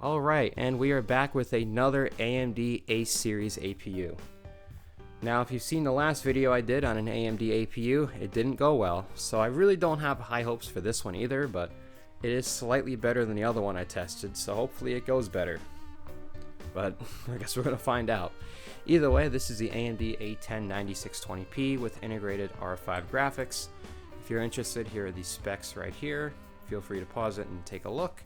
Alright, and we are back with another AMD A series APU. Now, if you've seen the last video I did on an AMD APU, it didn't go well, so I really don't have high hopes for this one either, but it is slightly better than the other one I tested, so hopefully it goes better. But I guess we're going to find out. Either way, this is the AMD A10 9620p with integrated R5 graphics. If you're interested, here are the specs right here. Feel free to pause it and take a look.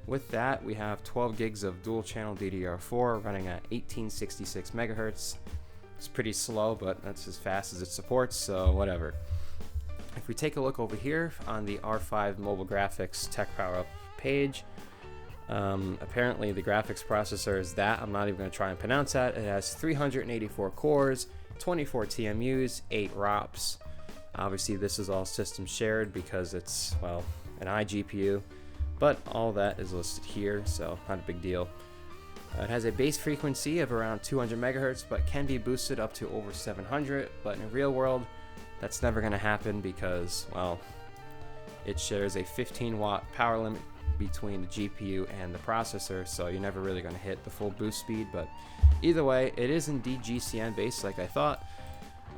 With that, we have 12 gigs of dual channel DDR4 running at 1866 megahertz. It's pretty slow, but that's as fast as it supports, so whatever. If we take a look over here on the R5 mobile graphics tech power up page, apparently the graphics processor is that. I'm not even going to try and pronounce that. It has 384 cores, 24 TMUs, 8 ROPs. Obviously this is all system shared because it's, well, an iGPU. But all that is listed here, so not a big deal. It has a base frequency of around 200 megahertz, but can be boosted up to over 700. But in the real world, that's never going to happen because, well, it shares a 15 watt power limit between the GPU and the processor, so you're never really going to hit the full boost speed. But either way, it is indeed GCN based, like I thought.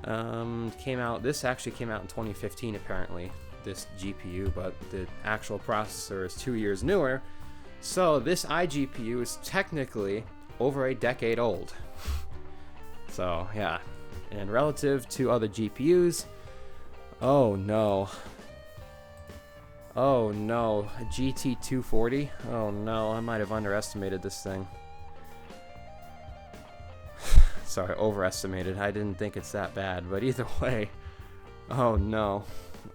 This actually came out in 2015 apparently, this GPU, but the actual processor is 2 years newer, so this iGPU is technically over a decade old. So yeah, and relative to other GPUs, oh no, a GT240, oh no, I might have underestimated this thing. Sorry, overestimated. I didn't think it's that bad, but either way, oh no.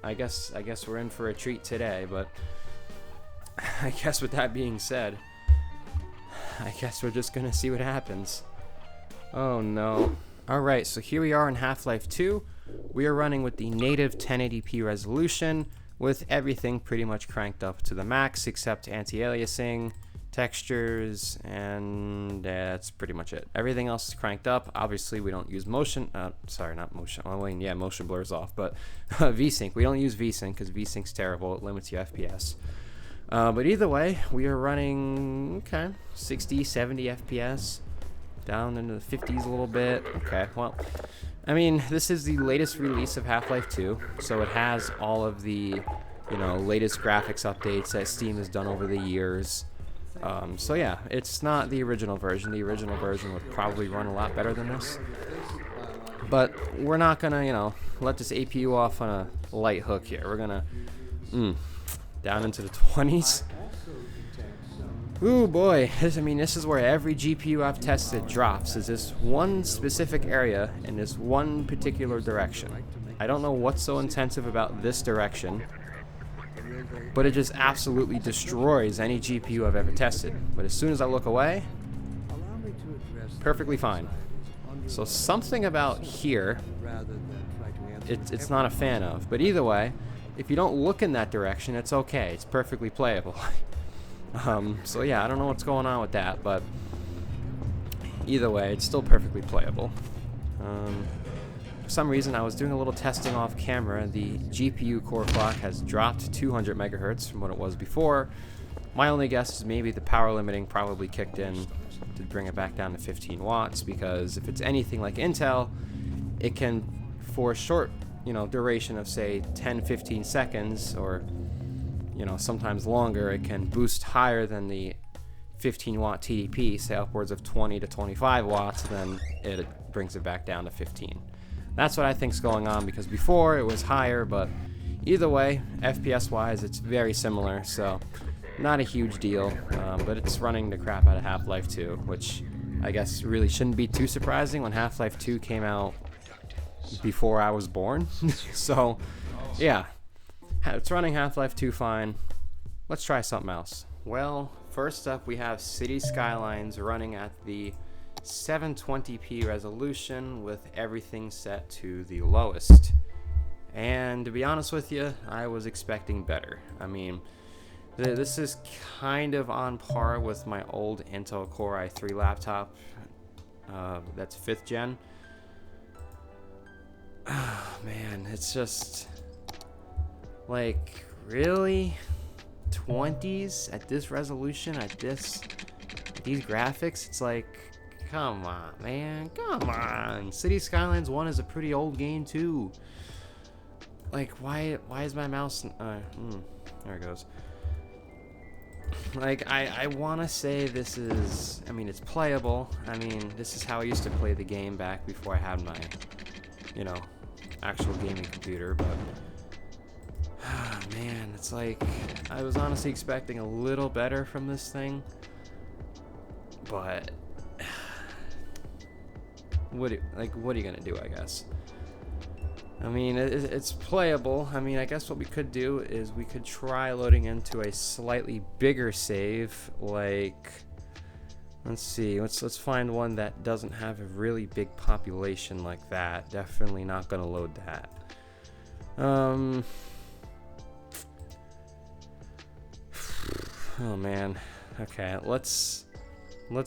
I guess we're in for a treat today, but I guess with that being said, I guess we're just gonna see what happens. Oh no. Alright, so here we are in Half-Life 2. We are running with the native 1080p resolution with everything pretty much cranked up to the max except anti-aliasing, textures, and that's pretty much it. Everything else is cranked up. Obviously we don't use motion, motion blurs off, but VSync. We don't use VSync because VSync's terrible. It limits your FPS. But either way, we are running 60, 70 FPS, down into the 50s a little bit. Okay, well, I mean, this is the latest release of Half-Life 2, so it has all of the, latest graphics updates that Steam has done over the years. So yeah, it's not the original version. The original version would probably run a lot better than this. But we're not gonna, let this APU off on a light hook here. We're gonna, down into the 20s. Ooh boy, this is where every GPU I've tested drops, is this one specific area in this one particular direction. I don't know what's so intensive about this direction, but it just absolutely destroys any GPU I've ever tested. But as soon as I look away, perfectly fine. So something about here, it's not a fan of. But either way, if you don't look in that direction, it's okay. It's perfectly playable. So yeah, I don't know what's going on with that, but either way, it's still perfectly playable. For some reason, I was doing a little testing off camera. The GPU core clock has dropped 200 megahertz from what it was before. My only guess is maybe the power limiting probably kicked in to bring it back down to 15 watts, because if it's anything like Intel, it can, for a short, duration of say 10-15 seconds, or sometimes longer, it can boost higher than the 15 watt TDP, say upwards of 20 to 25 watts, then it brings it back down to 15. That's what I think's going on, because before it was higher, but either way, FPS wise, it's very similar, so not a huge deal, but it's running the crap out of Half-Life 2, which I guess really shouldn't be too surprising when Half-Life 2 came out before I was born. So yeah, it's running Half-Life 2 fine. Let's try something else. Well, first up we have City Skylines running at the 720p resolution with everything set to the lowest. And to be honest with you, I was expecting better. I mean, this is kind of on par with my old Intel Core i3 laptop. That's 5th gen. Oh man, it's just like, really? 20s at this resolution, at this these graphics, it's like, come on, man, come on. City Skylines 1 is a pretty old game too. Like, why is my mouse? There it goes. Like, I want to say this is, I mean, it's playable. I mean, this is how I used to play the game back before I had my, you know, actual gaming computer, but, man, it's like, I was honestly expecting a little better from this thing, but, what are you gonna do, I guess? I mean, it's playable. I mean, I guess what we could do is we could try loading into a slightly bigger save, like, let's see, let's find one that doesn't have a really big population like that. Definitely not gonna load that. Oh man. Okay, let's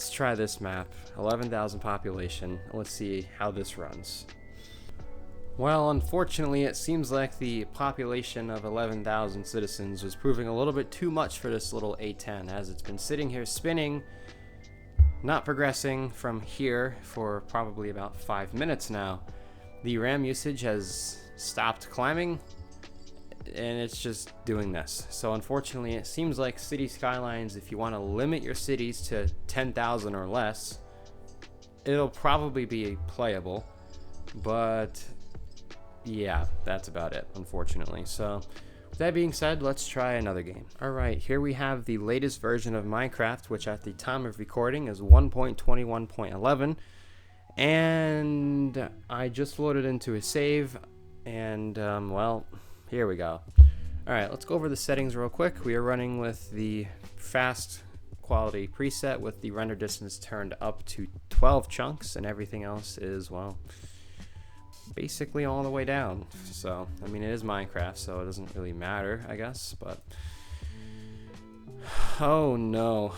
try this map. 11,000 population. Let's see how this runs. Well, unfortunately, it seems like the population of 11,000 citizens was proving a little bit too much for this little A10, as it's been sitting here spinning, not progressing from here for probably about 5 minutes now. The RAM usage has stopped climbing, and it's just doing this. So unfortunately, it seems like City Skylines, if you want to limit your cities to 10,000 or less, it'll probably be playable, but yeah, that's about it, unfortunately. So with that being said, let's try another game. Alright, here we have the latest version of Minecraft, which at the time of recording is 1.21.11, and I just loaded into a save, and well, here we go. Alright, let's go over the settings real quick. We are running with the fast quality preset with the render distance turned up to 12 chunks, and everything else is, well, basically all the way down. So I mean, it is Minecraft, so it doesn't really matter, I guess, but oh no.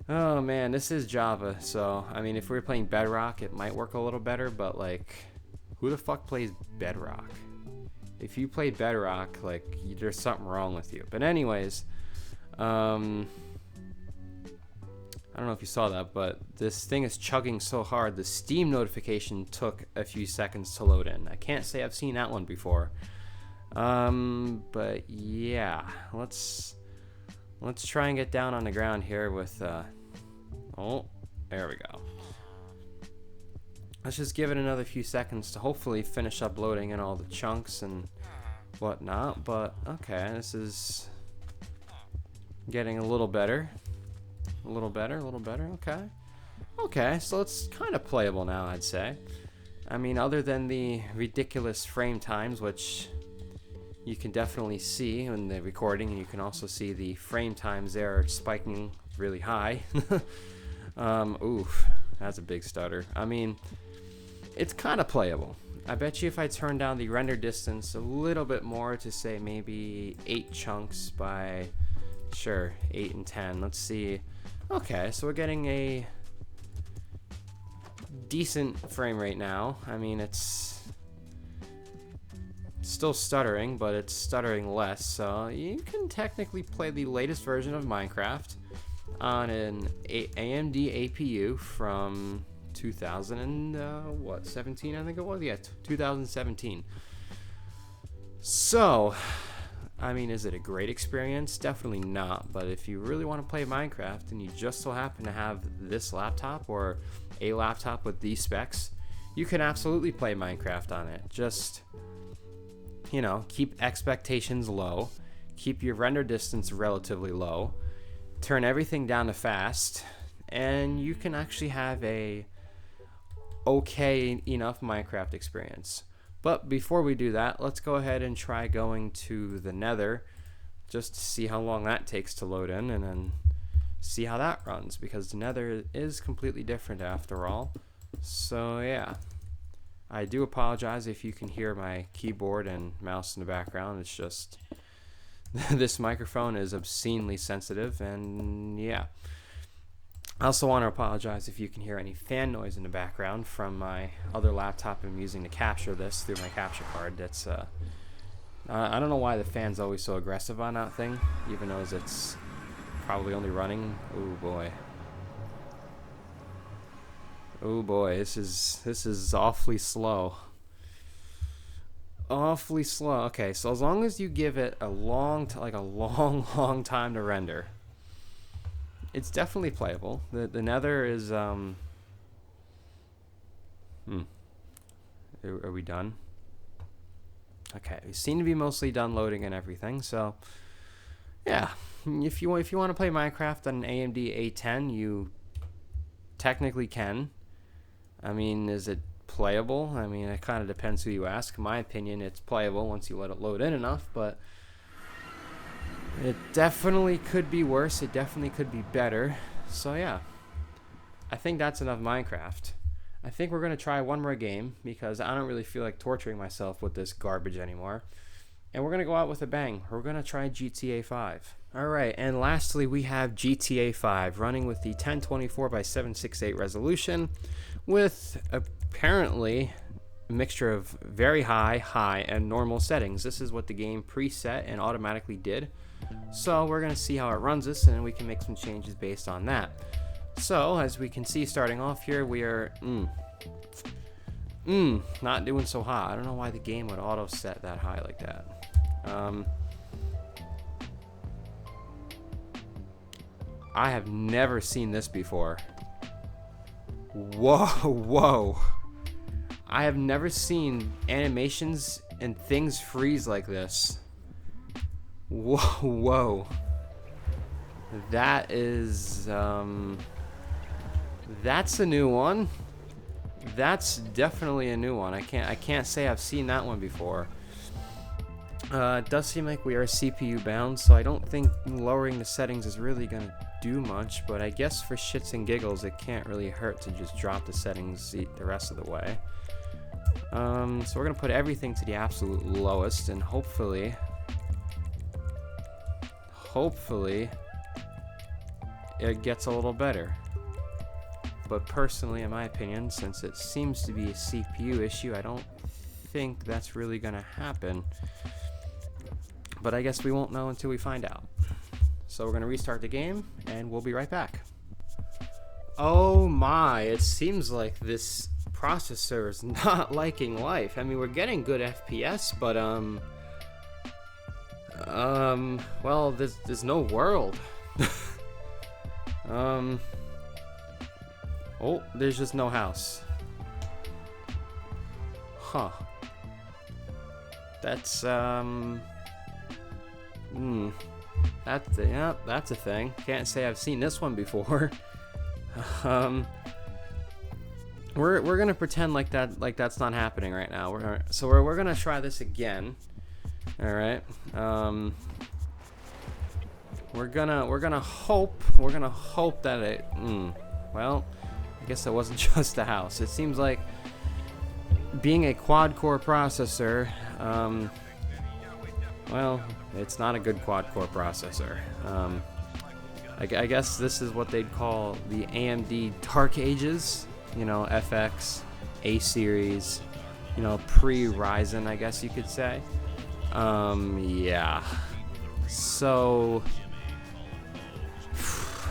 Oh man, this is Java, so I mean, if we were playing Bedrock it might work a little better, but like, who the fuck plays Bedrock? If you played Bedrock, like, there's something wrong with you. But anyways, I don't know if you saw that, but this thing is chugging so hard, the Steam notification took a few seconds to load in. I can't say I've seen that one before. But yeah, let's try and get down on the ground here with, oh, there we go. Let's just give it another few seconds to hopefully finish uploading in all the chunks and whatnot, but okay, this is getting a little better. A little better, okay. Okay, so it's kind of playable now, I'd say. I mean, other than the ridiculous frame times, which you can definitely see in the recording, and you can also see the frame times there spiking really high. Oof, that's a big stutter. I mean, it's kind of playable. I bet you if I turn down the render distance a little bit more to say maybe 8 chunks by, sure, 8 and 10, let's see. Okay, so we're getting a decent frame rate now. I mean, it's still stuttering, but it's stuttering less, so you can technically play the latest version of Minecraft on an AMD APU from 2017, I think it was? Yeah, 2017. So, I mean, is it a great experience? Definitely not, but if you really want to play Minecraft and you just so happen to have this laptop or a laptop with these specs, you can absolutely play Minecraft on it. Just, you know, keep expectations low, keep your render distance relatively low, turn everything down to fast, and you can actually have a okay enough Minecraft experience. But before we do that, let's go ahead and try going to the Nether just to see how long that takes to load in, and then see how that runs, because the Nether is completely different after all. So yeah, I do apologize if you can hear my keyboard and mouse in the background. It's just this microphone is obscenely sensitive, and yeah. I also want to apologize if you can hear any fan noise in the background from my other laptop I'm using to capture this through my capture card. That's I don't know why the fan's always so aggressive on that thing, even though it's probably only running. Oh boy. Oh boy, this is awfully slow. Awfully slow. Okay, so as long as you give it a long time to render, it's definitely playable. The Nether is Are we done? Okay, we seem to be mostly done loading and everything. So yeah, if you want to play Minecraft on an AMD A10, you technically can. I mean, is it playable? I mean, it kind of depends who you ask. In my opinion, it's playable once you let it load in enough, but it definitely could be worse. It definitely could be better. So yeah, I think that's enough Minecraft. I think we're going to try one more game because I don't really feel like torturing myself with this garbage anymore. And we're going to go out with a bang. We're going to try GTA 5. Alright, and lastly we have GTA 5 running with the 1024 by 768 resolution with apparently a mixture of very high, and normal settings. This is what the game preset and automatically did. So we're going to see how it runs this, and then we can make some changes based on that. So as we can see, starting off here, we are not doing so hot. I don't know why the game would auto set that high like that. I have never seen this before. Whoa. I have never seen animations and things freeze like this. Whoa. That is, that's a new one. That's definitely a new one. I can't say I've seen that one before. It does seem like we are CPU bound, so I don't think lowering the settings is really gonna do much, but I guess for shits and giggles it can't really hurt to just drop the settings the rest of the way. So we're gonna put everything to the absolute lowest, and hopefully it gets a little better. But personally, in my opinion, since it seems to be a CPU issue, I don't think that's really gonna happen. But I guess we won't know until we find out. So we're gonna restart the game, and we'll be right back. Oh my, it seems like this processor is not liking life. I mean, we're getting good FPS, but well, there's no world. Oh, there's just no house. Huh. That's that's a thing. Can't say I've seen this one before. We're gonna pretend like that's not happening right now. We're gonna try this again. All right. We're gonna hope that it. Well, I guess it wasn't just a house. It seems like being a quad-core processor. Well, it's not a good quad-core processor. I guess this is what they'd call the AMD Dark Ages. You know, FX, A series. You know, pre-Ryzen, I guess you could say. Yeah. So,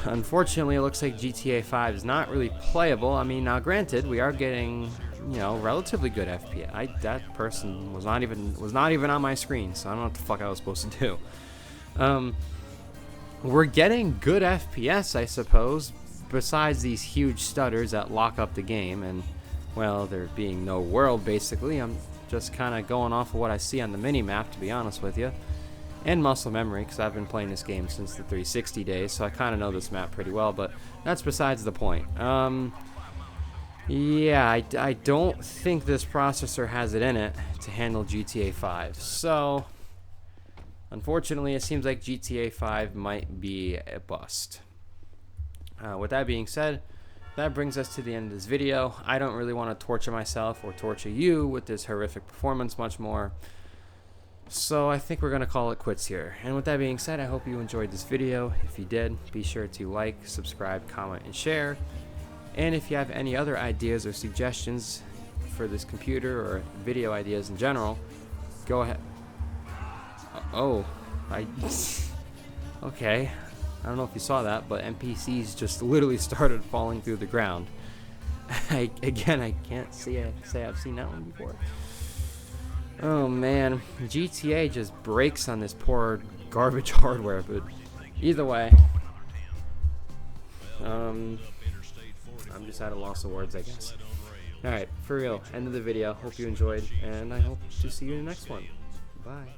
unfortunately, it looks like GTA 5 is not really playable. I mean, now granted, we are getting, you know, relatively good FPS. That person was not even on my screen, so I don't know what the fuck I was supposed to do. We're getting good FPS, I suppose, besides these huge stutters that lock up the game, and well, there being no world basically. I'm just kind of going off of what I see on the mini-map, to be honest with you, and muscle memory, because I've been playing this game since the 360 days, so I kind of know this map pretty well, but that's besides the point. Yeah, I don't think this processor has it in it to handle GTA 5, so unfortunately it seems like GTA 5 might be a bust. With that being said, that brings us to the end of this video. I don't really want to torture myself or torture you with this horrific performance much more. So I think we're going to call it quits here. And with that being said, I hope you enjoyed this video. If you did, be sure to like, subscribe, comment, and share. And if you have any other ideas or suggestions for this computer or video ideas in general, go ahead. Okay. I don't know if you saw that, but NPCs just literally started falling through the ground. Again, I can't say I've seen that one before. Oh man, GTA just breaks on this poor garbage hardware, but either way, I'm just at a loss of words, I guess. Alright, for real, end of the video. Hope you enjoyed, and I hope to see you in the next one. Bye.